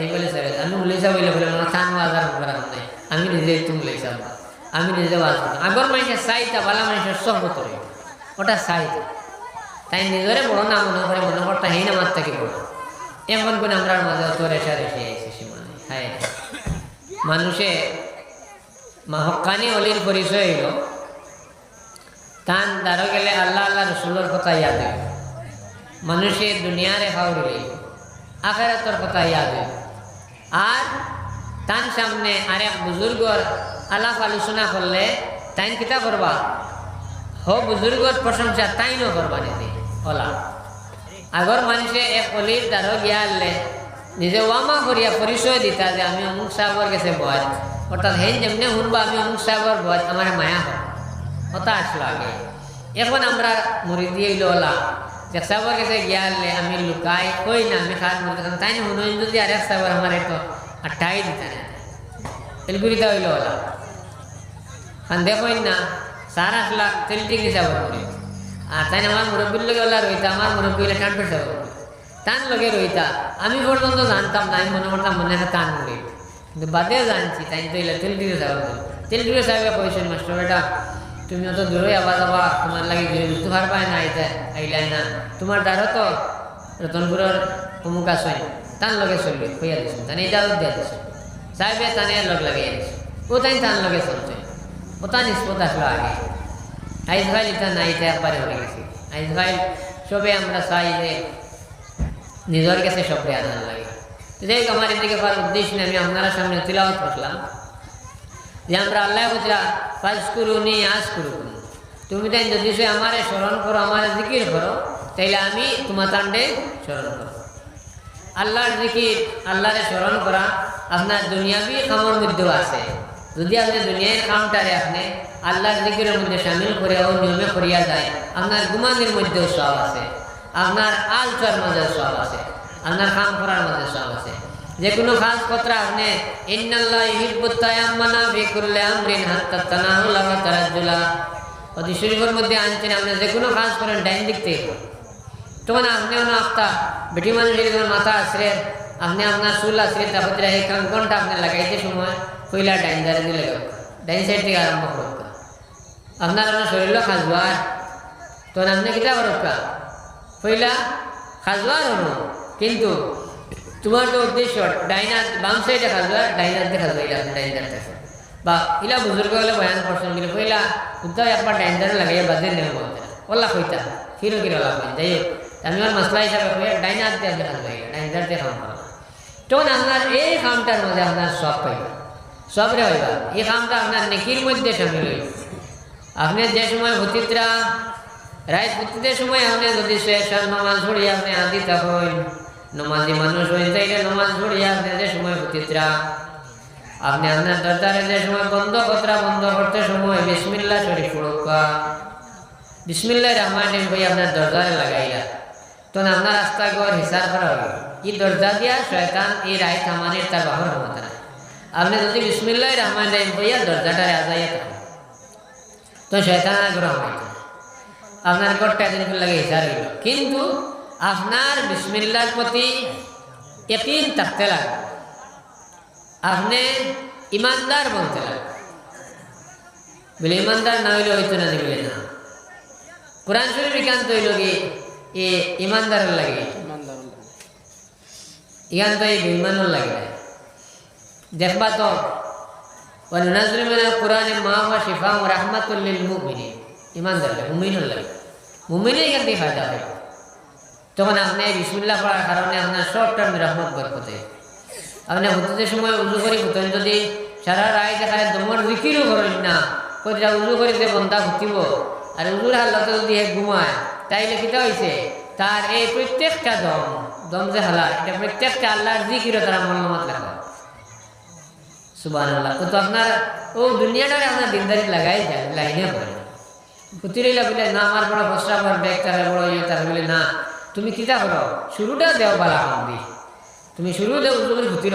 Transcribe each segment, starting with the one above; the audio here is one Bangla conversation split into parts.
এই বলে স্যার আমি উল্লেসা বলে বলে আমার থান বাজার করা নাই আমি নিজে তুমি উল্লেসা আমি নিজে বাজ করতাম আগর মানুষের চাইতা বালা মানুষের সহবত ওটা চাইতা তাই নিজরে বড় না মনে করে মনে করতা হেই না মার থেকে বড় এমন করে আমরা মাঝে অত রেশা রেখে এসে সীমানে হ্যাঁ মানুষে হক্কানি অলির পরিচয় হইল তান দাঁড়ো গেলে আল্লাহ আল্লাহ রসুলের কথা ইয়াদ হইল মানুষে দুনিয়ারে খাওয়াইল আখেরাতের কথা ইয়াদ হইল আর তার সামনে আরেক বুজুর্গর আলাপ আলোচনা করলে তাই কিতা করবা হো বুজুর্গর প্রশংসা তাইনও করবা নিতে ওলা আগর মানুষে এক অলির দাঁড়ো গিয়া আনলে নিজে ওয়ামা করিয়া পরিচয় দিতা যে আমি অমুক সাহেবর গেছে বয় অর্থাৎ হেন যেমনি শুনবো আমি অমুক সাহেবর বয় আমার মায়া হয় হতা আসলো আগে এখন আমরা মুড়ি দিয়ে ওলা যে সাহেবর কাছে গিয়া আনলে আমি লুকাই কই না আমি খাস মুড়ি তাই না শুনো যদি আরেক সাহেবর আমার তো আটটাই দিতা না তেলগুড়িতে হইল ওলা খান দেখই না সার আসলা তেল টিকি সাহেবর করি আর তাই আমার মুরব্বীর লগে ওলা রইতা আমার মুরব্বী হলে টানপেট সাহেবর টান লগে রইতা আমি পর্যন্ত জানতাম না আমি মনে করতাম মনে হয় টান মুড়ি কিন্তু বাদেও জানছি তাই তো এলে তেলটিকে সাহেব তেলটিকে সাহেবে কইছেন মাস্টার বেটা তুমি অত দূরে আবার যাবা তোমার লাগে বুঝতে পারবাই না আইতে আইলাই না তোমার দ্বারা তো রতনপুরের অমুক আসেন টান লগে চলবে কইয়া দিছেন তাই ইজাজত দিয়া দিছেন সাহেবে টানে লগ লাগিয়ে দিছে ও তাই টান লগে চলছে ও তা নিষ্পত আসলো আগে আইজ ভাই এটা না এটা একবারে হয়ে গেছে আইজ ভাই সবে আমরা চাই যে নিজের কাছে সবরে আনার লাগে যাই হোক আমার এদিকে পাওয়ার উদ্দেশ্য নিয়ে আমি আপনারা সামনে তিলাওয়াত করলাম যে আমরা আল্লাহ বুঝলা ফাজ করুনি আজ করুন তুমি তাই যদি সে আমারে স্মরণ করো আমার জিকির করো তাইলে আমি তোমার তান্ডে স্মরণ করো আল্লাহর জিকির আল্লাহরে স্মরণ করা আপনার দুনিয়াবি কামর মধ্যেও আছে যদি আপনি দুনিয়ার কামটারে আপনি আল্লাহর জিকিরের মধ্যে সামিল করে ও নিয়মে করিয়া যায় আপনার গুমানের মধ্যেও সব আছে আপনার আলচার মধ্যে সব আছে আপনার কাম করার মধ্যে সব আছে যে কোনো খাস কথা আপনি ইন্নাল্লাহ ইউহিব্বুত তায়াম্মানা ফি কুল্লি আমরিন হাত্তা তানাহুলা ওয়া তারাজ্জুলা হাদিস শরীফের মধ্যে আনছেন আপনি যে কোনো কাজ করেন ডাইন দিক থেকে তখন আপনি অন্য একটা বেটি মানুষের যখন মাথা আসরে আপনি আপনার চুল আসরে তারপর এই কাঙ্কনটা আপনি লাগাইতে সময় কইলা ডাইন ধারে দিলে ডাইন সাইড থেকে আরম্ভ করুক আপনার আপনার শরীরও খাজবার তখন আপনি কিতা করুক কইলা খাজবার হলো কিন্তু তোমার তো উদ্দেশ্য ডাইনার বাম সাইডে খাজবার ডাইনার দিয়ে খাজবা ইলা ডাইনার থেকে বা ইলা বুজুর্গ হলে বয়ান করছেন কিন্তু কইলা উদ্দাও একবার ডাইনারে লাগাইয়া বাজে নেওয়া বলতে ওলা কইতা কিরো কিরো লাভ যাই হোক আমি আমার মশলা হিসাবে কইয়া ডাইনার দিয়ে খাজবা ইলা ডাইনার দিয়ে খাম করা তখন আপনার এই কামটার মধ্যে আপনার সব পাইবা সবরে হইবা এই কামটা আপনার নেকির মধ্যে সামিল হইব আপনি যে সময় ভতিত্রা রাত ভতিদের সময় আপনি যদি শেষার নমাজ পড়িয়া আপনি আদি তখন নমাজি মানুষ হয়ে যাইলে নমাজ পড়িয়া আপনি যে সময় ভতিত্রা আপনি আপনার দরজারে যে সময় বন্ধ করতে সময় বিসমিল্লাহ শরীফ পড়ুকা বিসমিল্লাহির রহমানির রহিম কই আপনার দরজারে লাগাইলা তখন আপনার রাস্তা ঘর হিসাব করা হবে এই দরজা দিয়া শয়তান এই রায় থামানির তার বাহর ক্ষমতা নাই আপনি যদি বিসমিল্লাহির রহমানির রহিম কইয়া দরজাটারে আজাইয়া থাকেন তো শয়তান গ্রহ হইতো আপনার ঘরটা একদিন লাগে হিসাব হইল কিন্তু আপনার বিসমিল্লাহর প্রতি ইয়াকিন থাকতে লাগে আপনি ইমানদার বলতে লাগে বলে ইমানদার না হইলে হইতো না দিলে না কোরআন শরীফ একান্ত হইল কি এ ইমানদারের লাগে একান্ত এই বেঈমানের লাগে দেখবা তো وننزل من القرآن ما هو شفاء ورحمة للمؤمنين ইমানদার লাগে মুমিনের লাগে মুমিনের এখান থেকে ফায়দা হয় তখন আপনি বিসমিল্লাহ পড়ার কারণে আপনার শর্ট টার্ম রহমত বরকতে আপনি হুতুদের সময় উজু করি হুতেন যদি সারা রায় দেখায় দমর জিকিরও করেন না কোথাও উজু করে যে বন্ধা হুতিব আর উজুর হাল্লাতে যদি এক ঘুমায় তাইলে কিতা হয়েছে তার এই প্রত্যেকটা দম যে হালা এটা প্রত্যেকটা আল্লাহর জিকিরও তারা মনোমত রাখা সুবহানাল্লাহ তো আপনার ও দুনিয়াটারে আপনার দিনদারি লাগাই যায় লাইনে পড়ে হুতিরিলা বলে না আমার বড় ফসরা বড় ব্যাগ তারা বড় ইয়ে তারা বলে না তুমি কিতা করো শুরুটা দেও বালা কামবি তুমি শুরু দেও উজু করে হুতির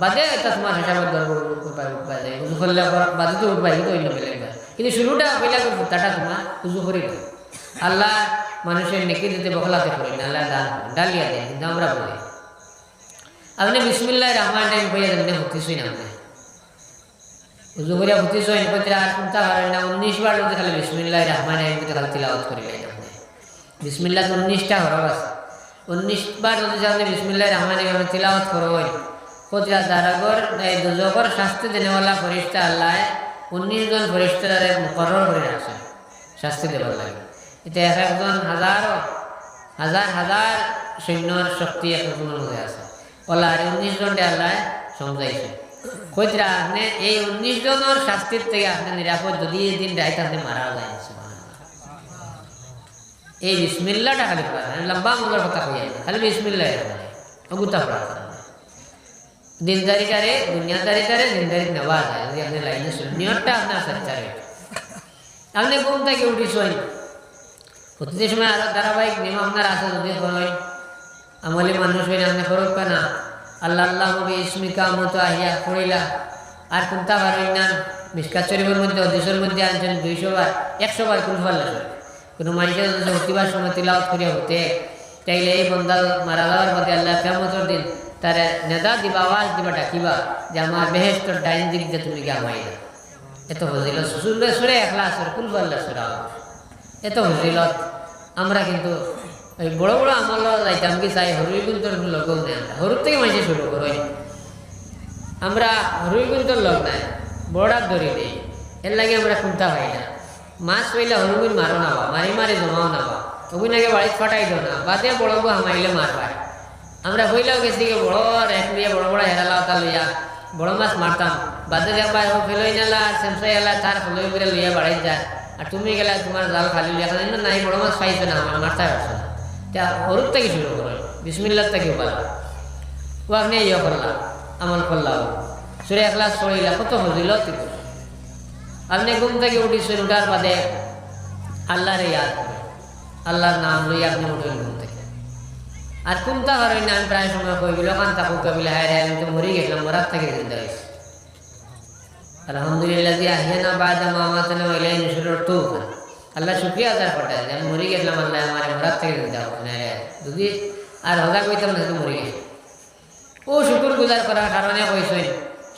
বাদে এটা তোমার হিসাবে বাদে উজু করলে বাদে তো উঠবাই তো অন্য বেলে কিন্তু শুরুটা পয়লা ফুটাটা তোমার উজু করে দাও আল্লাহ মানুষের নেকি দিতে বখলাতে করি না আল্লাহ দান ডালিয়া দেয় কিন্তু আমরা বলি আপনি বিসমিল্লাহির রহমানির রহিম কইয়া দেন হতিছই না আপনি উজু করিয়া হতিছই কইরা আর কোনটা পারেন না 19 বার যদি খালি বিসমিল্লাহির রহমানির রহিম খালি তিলাওয়াত করিলেন আপনি বিসমিল্লাহ 19টা হরফ আছে 19 বার যদি আপনি বিসমিল্লাহির রহমানির রহিম তিলাওয়াত করবেন কইরা দারাগর এই দুজকর শাস্তি দেনেওয়ালা ফেরেশতা আল্লাহ 19 জন ফেরেশতারে মুকরর করে রাখছেন শাস্তি দেবার লাগে এটা একজন হাজার হাজার সৈন্যর শক্তি একজনের মধ্যে আছে ওলা আর 19 জনটা আল্লাহ সমঝাইছে কইরা আপনি এই 19 জনের শাস্তির থেকে আপনি নিরাপদ যদি এই দিন রাইতে আপনি মারা যায় এই বিসমিল্লাহটা খালি পড়া লম্বা মূলের কথা কইয়া খালি বিসমিল্লাহ অগুতা পড়া দিনদারিকারে দুনিয়াদারিকারে দিনদারি নেওয়া যায় যদি আপনি লাইনে শুনেন নিয়তটা আপনার সচ্চারে আপনি ঘুম থেকে উঠিছই প্রতিটি সময় আরো ধারাবাহিক নিয়ম আপনার আছে যদি হয় আমলি মানুষ হইলে আপনি ফরক না আল্লাহ আল্লাহ নবী ইসমিকা মতো আহিয়া পড়িলা আর কোনটা পারেন না মিসকাত শরীফের মধ্যে হদিসের মধ্যে আনছেন 200 বার 100 বার কোন ফল লাগে কোনো মানুষের যদি হতিবার সময় তিলাওয়াত করিয়া হতে তাইলে এই বন্দা মারা যাওয়ার মধ্যে আল্লাহ কিয়ামতের দিন তার নেদা দিবা আওয়াজ দিবা ডাকিবা যে আমার বেহেশতের ডাইন দিক দিয়ে তুমি গামাইলা এত ফজিলত সুরে ইখলাসের কুল আল্লাহ সূরা এত ফজিলত আমরা কিন্তু এই বড় বড় আমল যাইতাম কি চাই হরিগুন্তর লোক নেই হরুর থেকে মাঝে শুরু করো আমরা হরিগুন্তর লোক নাই বড়ার ধরি নেই এর লাগে আমরা কোনটা পাই না মাছ পাইলে হরুগুন মারো না বা মারি জমাও না বা ওগুন আগে বাড়িতে ফাটাই দো না বাদে বড় বউ হামাইলে মারবাই আমরা হইলেও গেছি বড় রেখ লিয়ে বড় বড় হেরালা তা লইয়া বড় মাছ মারতাম বাদে দেখবাই ও ফেলই নালা সেমসাই এলা তার ফেলই করে লইয়া বাড়াই যায় আর তুমি গেলে তোমার জাল খালি লিয়া নাই বড় মাছ পাইছো না আমার মারতে পারছো না তা হরুর থেকে শুরু করো বিসমিল্লাহ থেকে বলা ও আপনি ইয়ে করলাম আমল করলাম সূরা ইখলাস পড়িলা কত ফজিলত আপনি ঘুম থেকে উঠিছেন উঠার বাদে আল্লাহরে ইয়াদ করে আল্লাহর নাম লইয়া আপনি উঠবেন ঘুম থেকে আর কোনটা করেন আমি প্রায় সময় কই গেল কান তাকু কবিলা হায় রে আমি তো মরে গেলাম মরার থেকে জিন্দা হয়েছি আলহামদুলিল্লাহ যে আহিয়ানা বাদা মামাতানা ওয়া ইলাইহি নুশুর তৌবা আল্লাহ শুকরিয়া আদায় করতে আমি মরে গেলাম আল্লাহ আমার মরার থেকে জিন্দা করলেন যদি আর হজা কইতাম না তো মরে গেছি ও শুকর গুজার করার কারণে কইছেন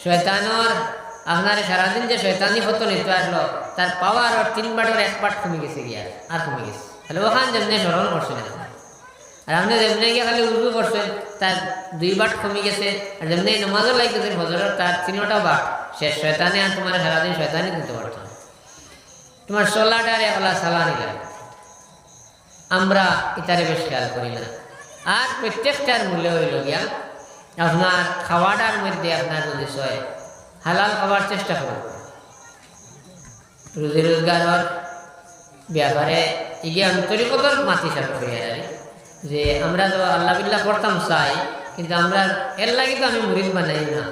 শয়তানের আপনার সারাদিন যে শয়তানি হতো নিতে আসলো তার পাওয়ার আর 3 বাটের 1 পার্ট কমে গেছে গিয়া আর কমে গেছে তাহলে ওখান যেমনি স্মরণ করছেন আর আপনি যেমনি গিয়ে খালি উজু করছেন তার 2 বাট কমে গেছে আর যেমনি নামাজও লাগতেছেন হজরের তার 3টা বাট শেষ শয়তানি আর তোমার সারাদিন শয়তানি দিতে পারতো তোমার 16টার একলা সালানি লাগে আমরা ইতারে বেশ খেয়াল করি না আর প্রত্যেকটার মূল্য হইল গিয়া আপনার খাওয়াটার মধ্যে আপনার যদি সয় হালাল খাবার চেষ্টা করুন রুজি রোজগারের ব্যাপারে এগিয়ে আন্তরিকতার মাতি সার করিয়া যায় যে আমরা তো আল্লাহ বিল্লাহ করতাম চাই কিন্তু আমরা এর লাগে তো আমি মুরিদ বানাই না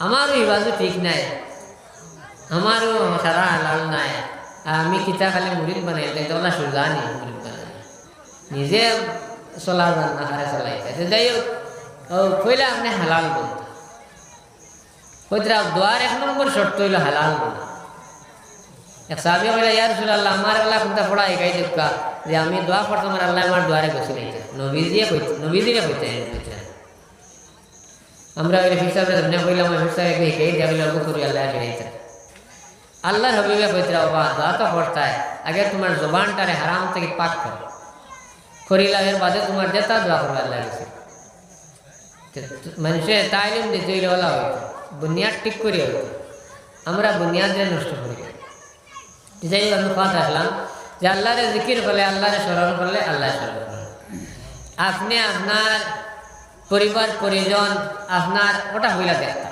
আমারও ইবাদু ঠিক নাই আমারও সারা হালাল নাই আমি কিতা খালি মুরিদ বানাই তাই তো আল্লাহ সুজানি মুরিদ বানাই নিজে চলা যান না হারে চলাইতে যাই হোক ও কইলে আপনি হালাল বলতে কইতরা দোয়ার 1 নম্বর শর্ত হইল হালাল বলা এক সাহাবী বলে ইয়া রাসূলুল্লাহ আমার আল্লাহ কোনটা পড়া একাই দেখা যে আমি দোয়া করতে আমার আল্লাহ আমার দোয়ারে বসে রইতে নবীজিরে কইতে আমরা ওই হিসাবে না কইলাম ওই হিসাবে একাই দেবে লাগু করি আল্লাহ রইতে আল্লাহর হাবিবে কইতরা বাবা দোয়া তো করতায় আগে তোমার জবানটারে হারাম থেকে পাক করো করিলা এর বাদে তোমার যেটা দোয়া করবে আল্লাহ কাছে মানুষে তাইলিম দিতে হইলা হইতো বুনিয়াদ ঠিক করি হইতো আমরা বুনিয়াদে নষ্ট করি যাই আমি কথা আসলাম যে আল্লাহরে জিকির করলে আল্লাহরে স্মরণ করলে আল্লাহ স্মরণ করলে আপনি আপনার পরিবার পরিজন আপনার ওটা হইলা দেখতা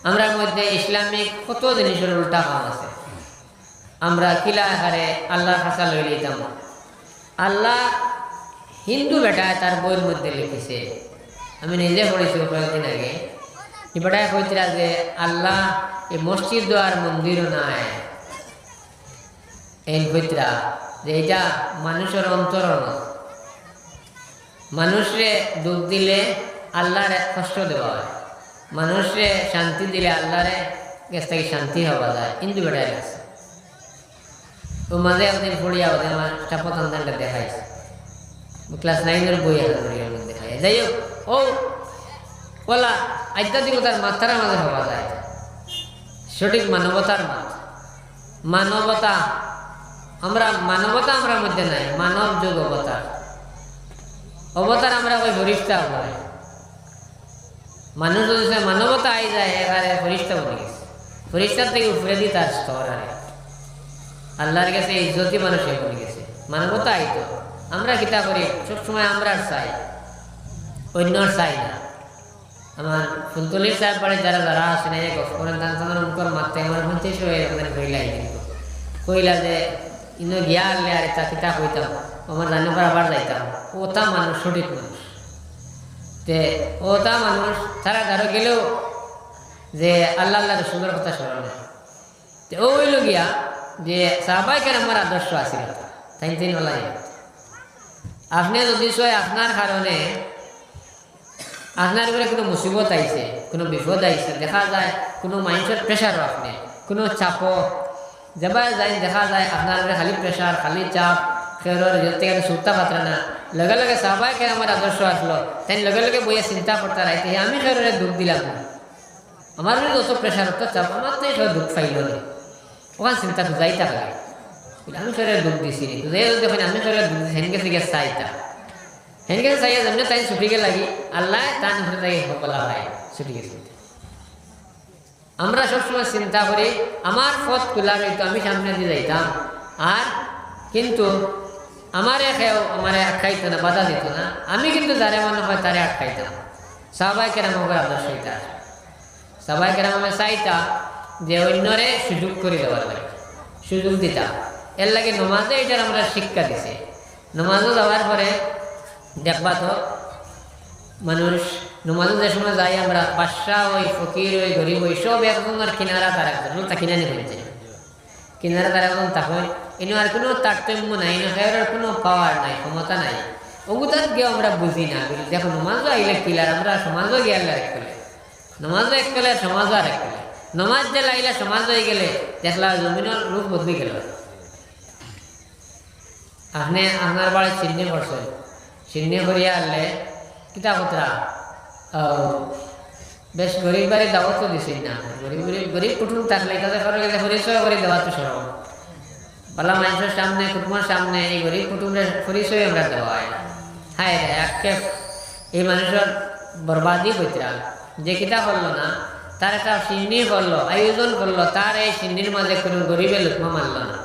আমরা মধ্যে ইসলামিক কত জিনিসের উল্টা কাম আছে আমরা কিলা হারে আল্লাহর ভাষা লই লইতাম আল্লাহ হিন্দু বেটায় তার বইয়ের মধ্যে লিখেছে আমি নিজে পড়েছি কয়েকদিন আগে এই বেটায় কইতরা যে আল্লাহ এই মসজিদ আর মন্দিরও নাই এই কইতরা যে এটা মানুষের অন্তরণ মানুষরে দুঃখ দিলে আল্লাহর কষ্ট দেওয়া হয় মানুষরে শান্তি দিলে আল্লাহরে কাছ থেকে শান্তি হওয়া যায় হিন্দু বেটায় আছে ও মাঝে একদিন পড়িয়া ওদের আমার চাপতানটা দেখাইছে ক্লাস 9-এর বই দেখাই যাই হোক ও ওলা আধ্যাত্মিকতার মাত্রার মাঝে পাওয়া যায়, সঠিক মানবতার মাত্রা। মানবতা আমরা মধ্যে নাই, মানব যুগ অবতার। অবতার আমরা ওই ফরিস্তা বলে, মানুষ যদি মানবতা আই যায় এবারে ফরিস্তা বলে গেছে। ফরিস্তার থেকে উপরে দিয়ে তার স্তর আরে আল্লাহর কাছে ইজ্জতি মানুষ বলে গেছে। মানবতা আইতো আমরা কিতা করি সবসময় আমরা চাই, অন্যর চাই না। আমার ফুলতলির সাহেব বাড়ি যারা যারা আসে না গফরের মারতে আমার 50 হয়ে কইলাই কইলা যে ইনো গিয়া আনলে আর তা কিতা কইতাম আমার জানি পর আবার যাইতাম। ওটা মানুষ সঠিক মানুষ, তে ওটা মানুষ তারা ধরো গেলেও যে আল্লাহ আল্লাহ রসুলের কথা স্মরণ হয়। তো ও হইল গিয়া যে সাহাবায়ে আমার আদর্শ আছে তাই তিন ওলাই। আপনি যদি সয় আপনার কারণে আপনার উপরে কোনো মুসিবত আইছে, কোনো বিপদ আইছে, দেখা যায় কোনো মানুষের প্রেশারও আপনি কোনো চাপও যাবার যায়, দেখা যায় আপনার উপরে খালি প্রেশার খালি চাপ খেরোর থেকে সুতা পাত্রা না। লগে লগে সাহাবায়ে আমার আদর্শ আসলো, তাই লগে লগে বইয়ে চিন্তা করতে রাইতে আমি খেরোরে দুঃখ দিলাম না, আমার উপরে যত প্রেশার হতো চাপ আমার তো সব দুঃখ পাইল না, ওখানে চিন্তা যাইতা লাগে আমি খেরোরে দুঃখ দিছি দেখুন আমি খেরোরে দুঃখ দিছি হেনকে থেকে চাইতা হেনকে চাইয়া যেমন তাই ছুটিকে লাগি আল্লাহ তার উপরে তাই বলা হয় ছুটি গেছে। আমরা সবসময় চিন্তা করি আমার পথ খোলা রইতো আমি সামনে দিয়ে যাইতাম, আর কিন্তু আমার আটকাইতো না, বাধা দিত না। আমি কিন্তু যারে মনে হয় তারে আটকাইতাম। সাহাবায়ে কেরাম আমার আদর্শ এটা। সাহাবায়ে কেরাম আমি চাইতা যে অন্যরে সুযোগ করে দেওয়ার লাগে, সুযোগ দিতাম। এর লাগে নমাজে এটার আমরা শিক্ষা দিছে। নমাজও যাওয়ার পরে দেখবা তো মানুষ নমাজে যে সময় যাই আমরা বাদশা ওই ফকির ওই গরিব ওই সব একজনের কিনারা তার একজন তা কিনে নিয়ে ফেলছে, কিনারা তার একজন তখন এনে আর কোনো তারতম্য নাই, এর কোনো পাওয়ার নাই, ক্ষমতা নাই। ওগুতার গিয়ে আমরা বুঝি না। দেখো নমাজও আইলে কিলার আমরা সমাজও গিয়ে আল্লাহ এক কলে, নমাজও এক কলে সমাজও আর এক কলে। নমাজ যে লাইলে সমাজ হয়ে গেলে দেখলা জমিনের রূপ বদলে গেল। আপনি আপনার বাড়ি চিহ্নে পড়ছেন, চিহ্নে করিয়া আনলে কিতা কতরা বেশ গরিব বাড়ি দাওয়াত তো দিছেন না। গরিব কুটুম থাকলে তাদের ঘরে গেলে পরিচয় করে দেওয়া তো সরব পালা মানুষের সামনে কুটুমের সামনে এই গরিব কুটুমের পরিচয় আমরা দেওয়া হয়। হ্যাঁ আক্ষেপ এই মানুষের বরবাদি হইতরা যে কিতা করলো না, তার একটা সিন্নি করলো, আয়োজন করলো, তার এই সিন্নির মাঝে কোনো গরিবে লুকমা মারল না,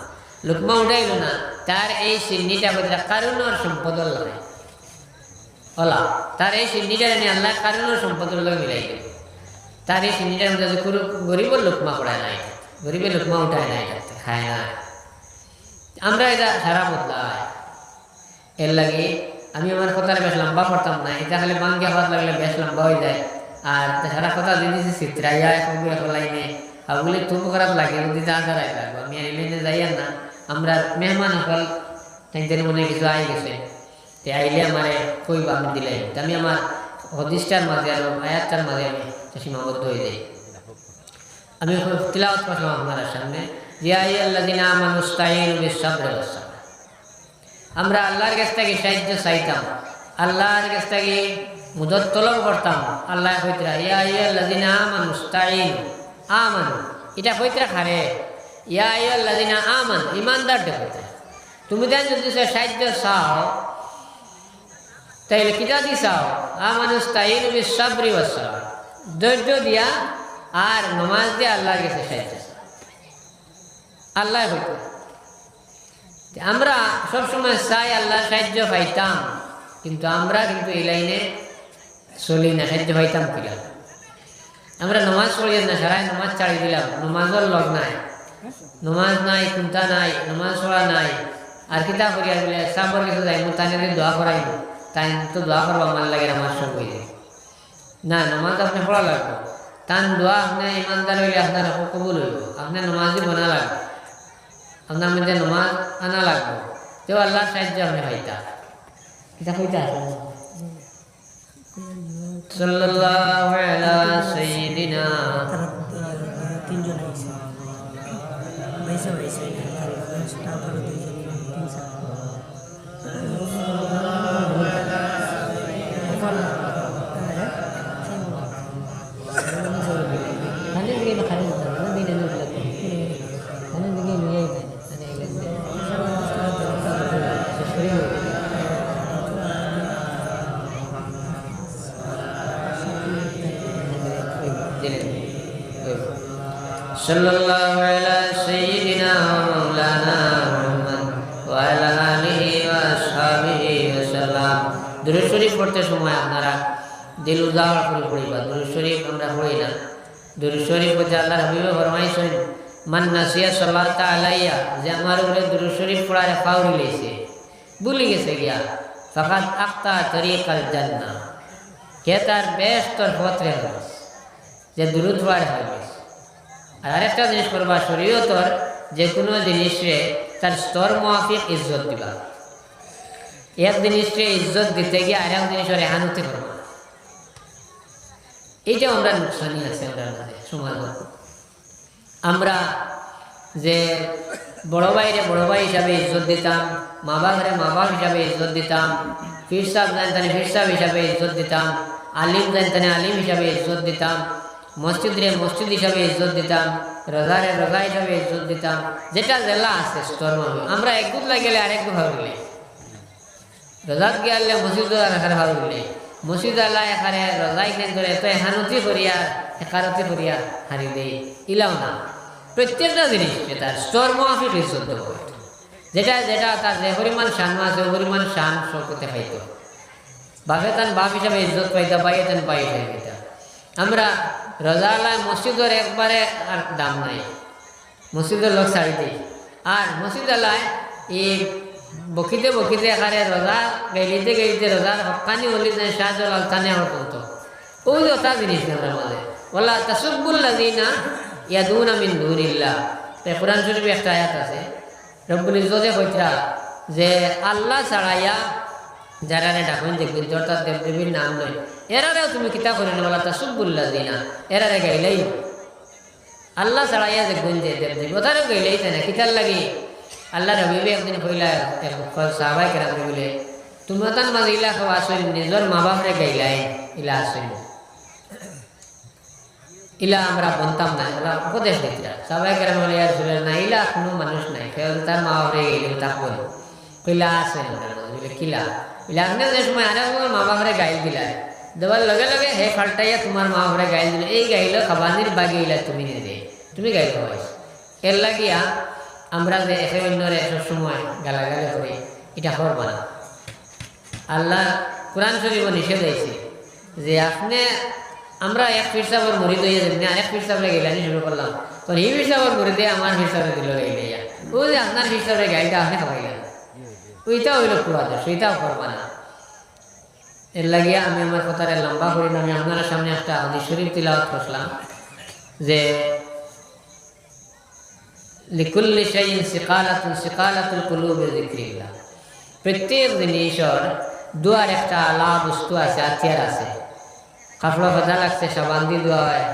লুকমা উঠাইল না, তার এই সিন্নিটা হইতরা কারণের সম্পদ লাগে ওলা, তার এই সিন্নিটা নিয়ে আল্লাহ কারণের সম্পদের লোক মিলাই দেবে। তার এই সিন্নিটার মধ্যে গরিবের লুকমা পড়ায় নাই, গরিবের লুকমা উঠায় নাই, খায় না। আমরা এটা সারা বদলাই। এর লাগে আমি আমার কথাটা বেশ লম্বা করতাম না, এটা খালি বাঙ্গিয়া হাত লাগলে বেশ লম্বা হয়ে যায়। আর সারা কথা দিয়ে দিয়েছি চিত্রাইয়া লাইনে ওগুলি তুম খারাপ লাগে, যদি যা দাঁড়াই লাগবো আমি এলিনে যাইয়া না। আমরা মেহমান হল তাইদের মনে কিছু আই গেছে, তে আইলে আমার কইবা আমি দিলাই আমি আমার হদিসটার মাঝে আর আয়াতটার মাঝে আমি সীমাবদ্ধ হয়ে যাই। আমি তিলাওয়াত করলাম আপনার সামনে, ইয়া আইয়ুহাল্লাযীনা আমানু ইসতাঈনু বিস-সাবরি ওয়াস-সালাহ। আমরা আল্লাহর কাছ থেকে সাহায্য চাইতাম, আল্লাহর কাছ থেকে মদদ তলব করতাম। আল্লাহ কইতরা ইয়া আইয়ুহাল্লাযীনা আমানু ইসতাঈনু, আমানু এটা কইতরা খারে ইয়া আইয়ুহাল্লাযীনা আমানু ঈমানদার দেখতে তুমি দেন যদি সাহায্য চাও তাইলে কিতা দি চাও আমানু ইসতাঈনু বিস-সাবরি ওয়াস-সালাহ, ধৈর্য দিয়া আর নামাজ দিয়ে আল্লাহর কাছে সাহায্য। আল্লাহ হইতো আমরা সবসময় চাই আল্লাহ সাহায্য পাইতাম, কিন্তু আমরা কিন্তু এই লাইনে চলি না। সাহায্য পাইতাম কিলা আমরা নমাজ পড়ি না, সারাই নমাজ ছাড়ি দিলাম, নমাজের লগ নাই, নমাজ নাই, চিন্তা নাই, নমাজ পড়া নাই, আর কিতা করিয়া বলে সাবর কিছু যাই তাই দোয়া করাইব, তাই তো দোয়া করবো আমার লাগে আমার সব হয়ে যায় না। নমাজ আপনি পড়া লাগবে, তান দোয়া আপনি ইমানদার হইলে আপনার কবুল হইব, আপনার নমাজই বানা লাগবে, আপনার মধ্যে নমাজ আনা লাগবে, তেও আল্লাহর সাহায্য আপনি পাইতা। কিতা কইতা সাল্লাল্লাহু আলা সাইয়্যিদিনা তিনজন আইছে বাইসা বাইসা তারপরে দুইজন তিনজন দিলেন সাল্লাল্লাহু আলা সাইয়্যিদিনা ওয়া মাওলানা মুহাম্মদ ওয়া আলা আলিহি ওয়া আসহাবিহি ওয়া সাল্লাম। দুরূদ শরীফ পড়তে সময় আপনারা দিল উজাড় করে পড়িবা। দুরূদ শরীফ আমরা পড়ি না। দুরূদ শরীফ হচ্ছে আল্লাহর হাবিবে ফরমাইছেন মান নাসিয়া সাল্লাতা আলাইয়া, যে আমার উপরে দুরূদ শরীফ পড়ারে ফাউরি লইছে, ভুলে গেছে গিয়া, ফাকাদ আখতা তরিকাল জান্নাহ, কে তার বেশতর পথ রেখে গেছে, যে দুরূদ পড়ারে হয়ে গেছে। আর আরেকটা জিনিস করবা, শরীয়তর যে কোনো জিনিসে তার স্তর মাফিক ইজ্জত দিবা। এক জিনিসকে ইজ্জত দিতে গিয়ে আরেক জিনিসের এহানতি করবা, এইটা আমরা নুকসানি আছে আমরা মাঝে সমাজ। আমরা যে বড় ভাইরে বড় ভাই হিসাবে ইজ্জত দিতাম, মা বাবারে মা বাপ হিসাবে ইজ্জত দিতাম, পীর সাহেব জানতানে পীর সাহেব হিসাবে ইজ্জত দিতাম, আলিম জানতানে আলিম হিসাবে ইজ্জত দিতাম, মসজিদরে মসজিদ হিসাবে ইজ্জত দিতাম, রোজারে রোজা হিসাবে ইজ্জত দিতাম। যেটা জেলা আছে স্তর আমরা একগুত লাগলে আরেক ভাবে গেলে, রোজাত গিয়ে মসজিদ রাখার ভাবে গেলে, মসজিদ আল্লাহ এখানে রোজাই কেন ধরে এত এহানতি করিয়া একারতি করিয়া হারি দেই, ইলাও না। প্রত্যেকটা জিনিস তার স্তর মাফিক ইজ্জত দেব, যেটা যেটা তার যে পরিমাণ শান আছে ওই পরিমাণ শান শৌকতে পাইত। বাপে তান বাপ হিসাবে ইজ্জত পাইতা, বাইয়ে তান বাই হিসাবে পাইতা। আমরা রোজা আল্লাহ মসজিদের একবারে আর দাম নাই, মসজিদের লোক ছাড়ি দিই। আর মসজিদ আল্লাহ এই বকিতে বকিতে এখানে রোজা গাইলিতে গাইলিতে রোজার হকানি হলি শাহজল আলতানে হতো, ওই ওটা জিনিস আমরা মাঝে বলা তাসুবুল্লাযিনা ইয়াদুনা মিন দুনিল্লাহ। তাই কোরআন শরীফে একটা আয়াত আছে, রব্বুল ইজ্জতে কইরা যে আল্লাহ ছাড়াইয়া যারা ডাকুন দেখবেন অর্থাৎ দেবদেবীর নাম নয়, এরারেও তুমি কিতা করেন বলা তাসুবুল্লাযিনা, এরারে গাইলেই আল্লাহ ছাড়াইয়া দেখবেন যে দেবদেবী ওটারও গাইলেই তাই না কিতার লাগি। আল্লাহ রবিবে একদিন কইলা সাহাবাই কেরাম বলে তুমি তার মাঝে ইলা খাওয়া আসেন নিজের মা বাপরে গাইলাই ইলা আসেন, ইলা আমরা বনতাম না, এলা উপদেশ দিতা সাহাবাই কেরাম বলে আর ছিল না, ইলা কোনো মানুষ নাই, তার মা বাপরে গাইলে তা বল কইলা আসেন বলে কিলা ইলা আপনি যে সময় আরে মা বাপরে গাইল দিলা দেওয়ার লগে লগে হে ফাল্টাইয়া তোমার মা বাপরে গাইল দিল, এই গাইল খাবানির বাগে ইলা তুমি নিজে তুমি গাইল খাওয়াইছ। এর লাগিয়া আমরা যে একে অন্যরে সবসময় গালাগালি করি, এটা করবা না। আল্লাহ কোরআন শরীফ নিষেধ হয়েছে যে আপনি আমরা এক পীর সাহেবের মুরিদ হইয়া যেমনি আরেক পীর সাহেবরে গাইলানি শুরু করলাম, তো এই পীর সাহেবের মুরিদে আমার পীর সাহেবরে দিল গাইলাইয়া, ওই যে আপনার পীর সাহেবরে গাইলটা আপনি খাওয়াইলেন, ওইটাও হইল কুয়াদের, সেইটাও করবা না। এর লাগিয়া আমি আমার কথাটা লম্বা করি না, আমি আপনার সামনে একটা হাদিস শরীফ তিলাওয়াত করলাম যে লিকুল্লি শাইইন সিকালাতুল কুলুবি যিকরিল্লাহ। প্রত্যেক জিনিসের দুয়ার একটা আলা বস্তু আছে, হাতিয়ার আছে। কাপড় ভেজা লাগছে সাবান দিয়ে দেওয়া হয়,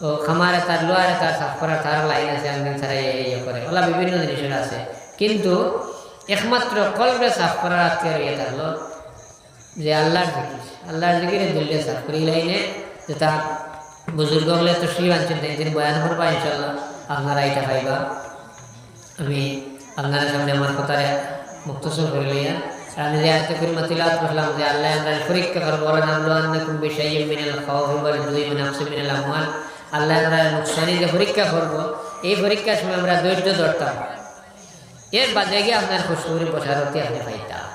ও খামারে তার লোয়ারে তার সাফ করার তার লাইন আছে, আমি ছাড়া ইয়ে করে ওলা বিভিন্ন জিনিসের আছে। কিন্তু একমাত্র কলবে সাফ করার হাতিয়ার ইয়ে থাকলো যে আল্লাহর জিকির, আল্লাহর জিকিরে দিল্লে সাফ করি লাইনে যেটা বুজুর্গ হলে তো শ্রী আনছেন একদিন বয়ান করবা ইনশাল্লাহ, আপনারা এটা পাইবা। আমি আপনার সামনে আমার কথারে মুক্তসর করে লইয়া আমি যে আয়াতে করিমা তিলাওয়াত করলাম যে আল্লাহ আমরা পরীক্ষা করব, ওয়ালানাবলুওয়ান্নাকুম বিশাইইন মিনাল খাউফি ওয়াল জুই ওয়া নাকসিন মিনাল আমওয়াল। আল্লাহ আমরা নুকসানি যে পরীক্ষা করব, এই পরীক্ষার সময় আমরা ধৈর্য ধরতাম, এর বাদে গিয়ে আপনার খুশখবরি বসারতি আপনি পাইতাম।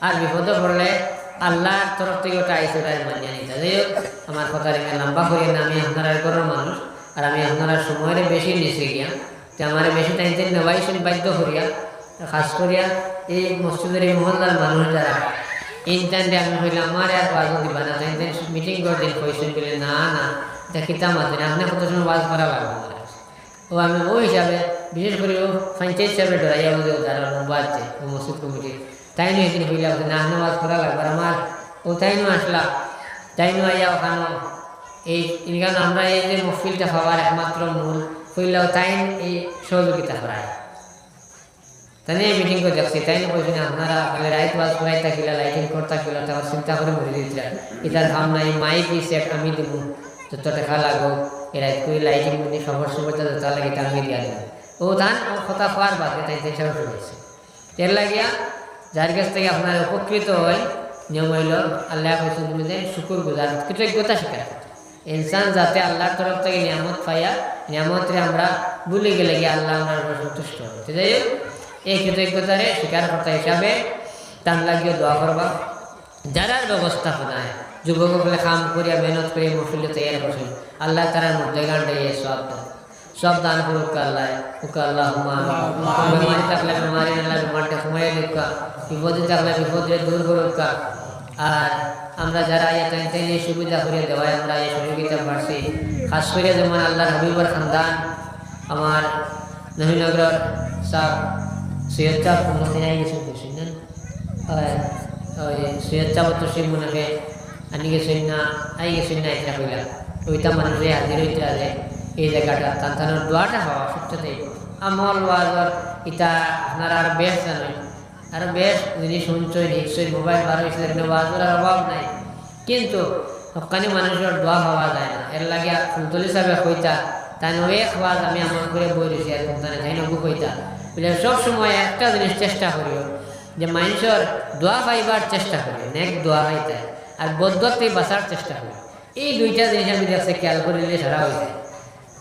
আর বিপদে পড়লে আল্লাহর তরফ থেকে ওটা আইসে ওটা মানিয়ে নিতে। যাই হোক আমার কথা রেখে লম্বা করি না, আমি আপনার ঘরের মানুষ আর আমি আপনারা সময়ের বেশি নিচে গিয়া যে আমার বেশি টাইম নেওয়াইছেন বাধ্য করিয়া, খাস করিয়া এই মসজিদের এই মহল্লার মানুষ যারা এই টাইমে আমি হইলে আমার আর ওয়াজ দিবা না, তাই মিটিং করে দিন কইছেন বলে না না এটা কিতাব আছে না, আপনার কত সময় ওয়াজ করা লাগবে আমার। ও আমি ওই হিসাবে বিশেষ করে ও পঞ্চায়েত হিসাবে ডরাইয়া যারা বাজছে ও মসজিদ কমিটি তাই নিয়ে একদিন হইলা না আপনার ওয়াজ করা লাগবে আমার, ও তাই নিয়ে আসলা তাই নিয়ে আইয়া ওখানে এই ইনকান আমরা এই যে মহফিলটা পাওয়ার একমাত্র মূল হইলেও তাই এই সহযোগিতা করায়, তাই নিয়ে মিটিং করে দেখছি। তাই নিয়ে বলছি না আপনারা রাইট ওয়াজ করাই থাকিলা লাইটিং করতে থাকিলা, তারপর চিন্তা করে মরে দিয়েছিলেন এটার ভাব নাই, মাইক এই সেট আমি দিব যত টাকা লাগো, এই রাইট করে লাইটিং মানে সবার সুবিধা যত লাগে এটা আমি দিয়া দেব। ও ধান ও কথা পাওয়ার বাদে তাই চেষ্টা করেছে। এর লাগিয়া যার কাছ থেকে আপনার উপকৃত হয় নিয়ম হইল আল্লাহ কইছেন তুমি যে শুকুর গুজার কৃতজ্ঞতা স্বীকার, ইনসান যাতে আল্লাহর তরফ থেকে নিয়ামত পাইয়া নিয়ামতরে আমরা ভুলে গেলে গিয়ে আল্লাহ আমরা সন্তুষ্ট হবে। যাই হোক এই কৃতজ্ঞতারে স্বীকারকর্তা হিসাবে তান লাগিয়ে দোয়া করবা। যারার ব্যবস্থাপনায় যুবক বলে কাম করিয়া মেহনত করিয়া মফিলে তৈরি করছেন আল্লাহ তারার মধ্যে গানটা সব দান করুক আল্লাহ ওকে আল্লাহ বেমারি থাকলে বেমারি আল্লাহ বেমারটা কমাইয়া দিক, বিপদে থাকলে বিপদে দূর করুক। আর আমরা যারা তাই নিয়ে সুবিধা করে দেওয়ায় আমরা এই সহযোগিতা পাচ্ছি। খাস করে যেমন আল্লাহ হাবিবর খানদান আমার নবীনগর সাহ সৈয়দ চাপ গেছেন বুঝছেন ওই সৈয়দ চাপ তো সেই মনে আনি গেছেন না এটা কইলা ওইটা মানুষের হাজির হইতে আছে এই জায়গাটা তার দোয়াটা হওয়া সবচেয়ে আমল ওয়াজর এটা আপনারা আর বেশ জানেন আর বেশ জিনিস শুনছই নিশ্চয়ই মোবাইল বার হয়েছে ওয়াজর অভাব নাই, কিন্তু সবখানি মানুষের দোয়া হওয়া যায় না। এর লাগে ফুলতলি সাহেব কইতা তাই এক ওয়াজ আমি আমল করে বই রয়েছি আর তাই নগু কইতা বলে সবসময় একটা জিনিস চেষ্টা করিও যে মানুষের দোয়া পাইবার চেষ্টা করি, নেক দোয়া পাইতে আর বদ্ধতে বাঁচার চেষ্টা করি। এই দুইটা জিনিস আমি দেখছি খেয়াল করিলে সারা হয়ে যায়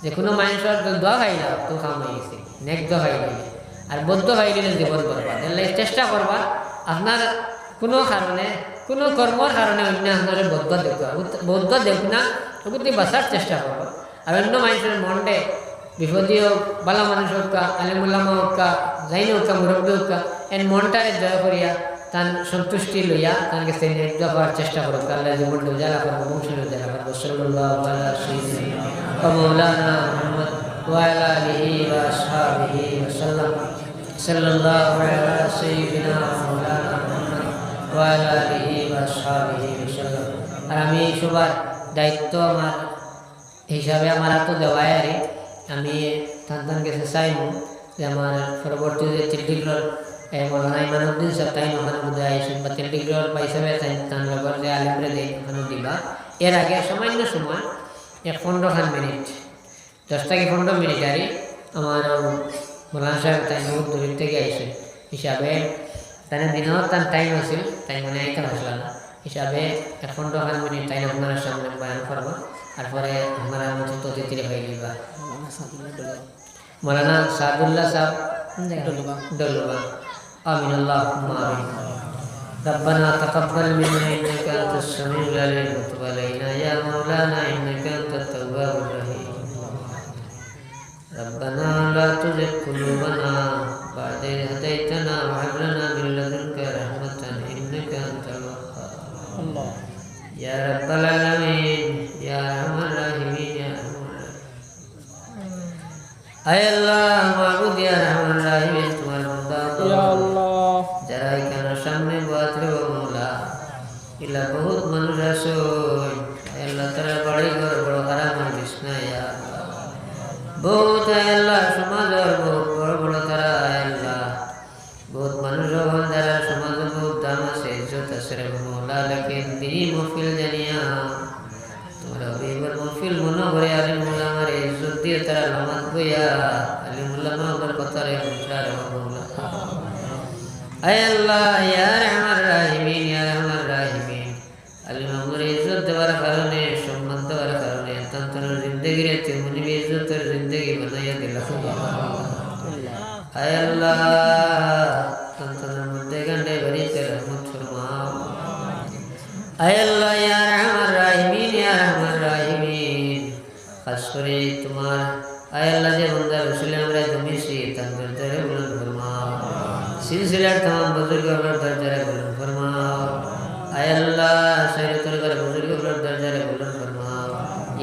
যে কোনো মানুষের দোয়া খাইলাম তো কাম হয়ে গেছে, নেক দোয়া খাইলে আর বদ্ধ খাইলে জীবন করবার। এর লাগে চেষ্টা করবা আপনার কোনো কারণে কোনো কর্মর কারণে অন্য আপনার বদ্ধ দেখ না ওগুলি বাঁচার চেষ্টা করবা। আর অন্য মানুষের মনটে বিপদী হোক বালা মানুষ হোক আলিমুল্লামা হোক যাইনি হোক মুরব্বী হোক এর মনটারে জয় করিয়া তার সন্তুষ্টি লইয়া তার কাছে ন্যায্য হওয়ার চেষ্টা করো। আল্লাহ জীবনটা উজালা করবো, বংশের উজালা করবো। সাল্লাল্লাহু আলা সাইয়্যিদিনা ওয়া মাওলানা মুহাম্মদ ওয়া আলা আলিহি ওয়া আসহাবিহি ওয়া সাল্লাম। সাল্লাল্লাহু আলা সাইয়্যিদিনা মাওলানা মুহাম্মদ ওয়া আলা আলিহি ওয়া আসহাবিহি ওয়া সাল্লাম। আর আমি সবার দায়িত্ব আমার হিসাবে আমার তো দেওয়াই আরে আমি তার কাছে চাইব যে আমার পরবর্তী যে তিলডিগ্রর মৌলানা ইমানুদ্দিন সাহেব তাই ওখানে বুঝে আইসেন বা তিলডিগ্রর হিসাবে তার ব্যাপার যে আলিমরে দেয় ওখানে দিবা। এর আগে সামান্য সময় 15 মিনিট 10 থেকে 15 মিনিট আরে আমার মৌলানা সাহেব তাই বহুত দূর থেকে আইসেন হিসাবে তাই দিনও তার টাইম আছিল তাই মনে আইতে আসল না হিসাবে 15 মিনিট তাই আপনার সামনে বয়ান করবো। তারপরে আমরা মসজিদ অতিথি হয়ে গেবা মৌলানা সাদুল্লাহ সাহেব ডলুবা আমিন আল্লাহুম্মা আমিন। ربنا تقبل منا انك انت السميع العليم وتب علينا يا مولانا انك انت التواب الرحيم. ربنا لا تزغ قلوبنا بعد إذ هديتنا وهب لنا من لدنك رحمة انك انت الوهاب. يا رب العالمين يا ارحم الراحمين يا ارحم الراحمين. اے اللہ معبود یا ارحم الراحمین تمہارے بندہ یا اللہ যারা এখানে সামনে বাতরে মোলা ইলা বহুত মানুষ আছে আল্লাহ তাআলা বাড়ি ঘর বড় হারাম বিছনা ইয়া বহুত আল্লাহ সমাজের বহুত বড় বড় তারা আল্লাহ বহুত মানুষ যারা সমাজে বহুত দাম আছে ইজ্জত আছে রে মোলা লেকিন দিনী মহফিল জানিয়া তোমরা বিবার মহফিল মনে করে আলিম উলামার ইজ্জত দিয়ে তারা নামাজ বইয়া আলিম উলামার কথা রে মুছরা রে মোলা। আয় আল্লাহ ইয়া রহমান রাহিমিন ইয়া রহমান রাহিমিন আলিম আমার ইজ্জত দেওয়ার কারণে সম্মান দেওয়ার কারণে তার জিন্দগির তেমনি ইজ্জতের জিন্দগি বানাইয়া দিলা। আয় আল্লাহ তার মধ্যে গন্ডে বাড়িতে রহমত ফরমাও। আয় আল্লাহ ইয়া রহমান রাহিমিন ইয়া রহমান রাহিমিন খাস করে তোমার আয় আল্লাহ যে বান্দা রসুল আমরা জমিছি তার দরজারে বুলন্দ ফরমাও। सिलसिलार तमाम बुजुर्ग और दर्जा बुलंद फरमाओ। आय अल्लाह शरीयत कर बुजुर्ग और दर्जा बुलंद फरमाओ।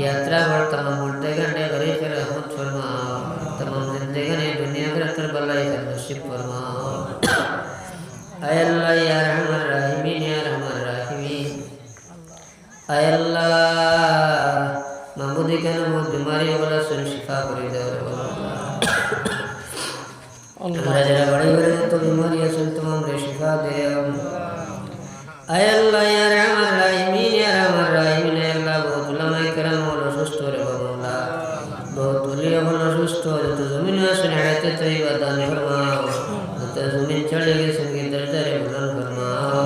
यात्रा भर तमाम मुर्दे गंडे गरी कर रहमत फरमाओ। तमाम जिंदगी ने दुनिया के अंदर भलाई का नसीब फरमाओ। आय अल्लाह या रहमान रहीमीन या रहमान रहीमीन। आय अल्लाह महबूदी का नाम बीमारी वाला सुन शिफा करी दे हमरा जरा बड़े बड़े तो बीमारियां सुन तमाम रे शिफा दे। आय अल्लाह या रहमान रहीमीन या रहमान रहीमीन अल्लाह बहुत उलमा करम और सुस्त रे मौला बहुत उलिया और सुस्त हो तो जमीन से हयात तय्यबा दान फरमाओ तो जमीन चढ़ेगी संगे दर्जा रे बुलंद फरमाओ।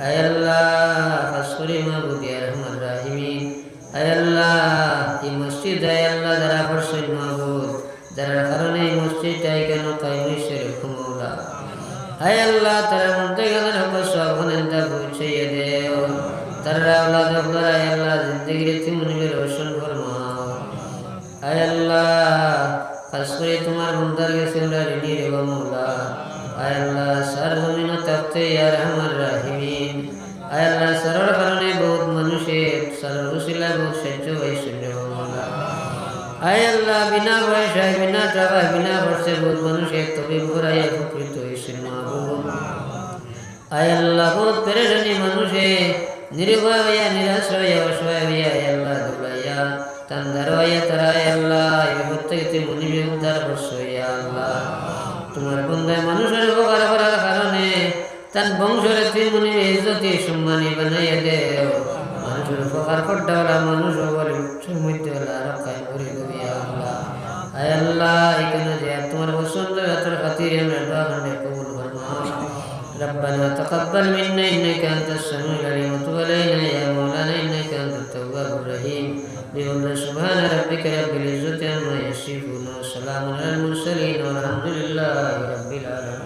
आय अल्लाह फसरी महबूब या रहमान रहीमीन। आय अल्लाह মসজিদটাই কেন কায়েমে রেখো মওলা হায় আল্লাহ তারা মধ্যে গেলেন হক সব নেতা পৌঁছাইয়ে দেও তারা আওলাদ হকরা আল্লাহ জিন্দেগির তিমুনিবের রোশন ফরমাও হায় আল্লাহ খাস করে তোমার বন্দার কাছে আমরা ঋণী রেব মওলা হায় আল্লাহ সার জমিন তাকতে ইয়া রহমান রাহিমিন হায় আল্লাহ সারের কারণে বহুত মানুষের সারের উসিলায় বহুত সাহায্য হয়েছে মওলা হায় আল্লাহ বিনা পয়সায় বিনা টাকায় বিনা খরচে বহুত মানুষের তবিব করাইয়া উপকৃত হয়েছে মাহবুব হায় আল্লাহ বহুত পেরেশানি মানুষে নির্ভয় হইয়া নিরাশ হইয়া অসহায় হইয়া আল্লাহ দুলাইয়া তান্দার হইয়া তারা আল্লাহ এই প্রত্যেকটি মনিবে উদ্ধার করছো ইয়া আল্লাহ তোমার বন্দায় মানুষের উপকার করার কারণে তার বংশের তুই মনিবে ইজ্জতি সম্মানী বানাইয়া দেও মানুষের উপকার করতে হলা মানুষ বলে মধ্যে হলা রক্ষা করে দেবে আল্লাহ হায় আল্লাহ এখানে যে তোমার পছন্দ তোর খাতির আমরা দোয়া করলে কবুল ফরমাও ربنا تقبل منا إنك أنت السميع العليم وتب علينا يا مولانا إنك أنت التواب الرحيم بقول سبحان ربك رب العزة عما يصفون وسلام على المرسلين والحمد لله رب العالمين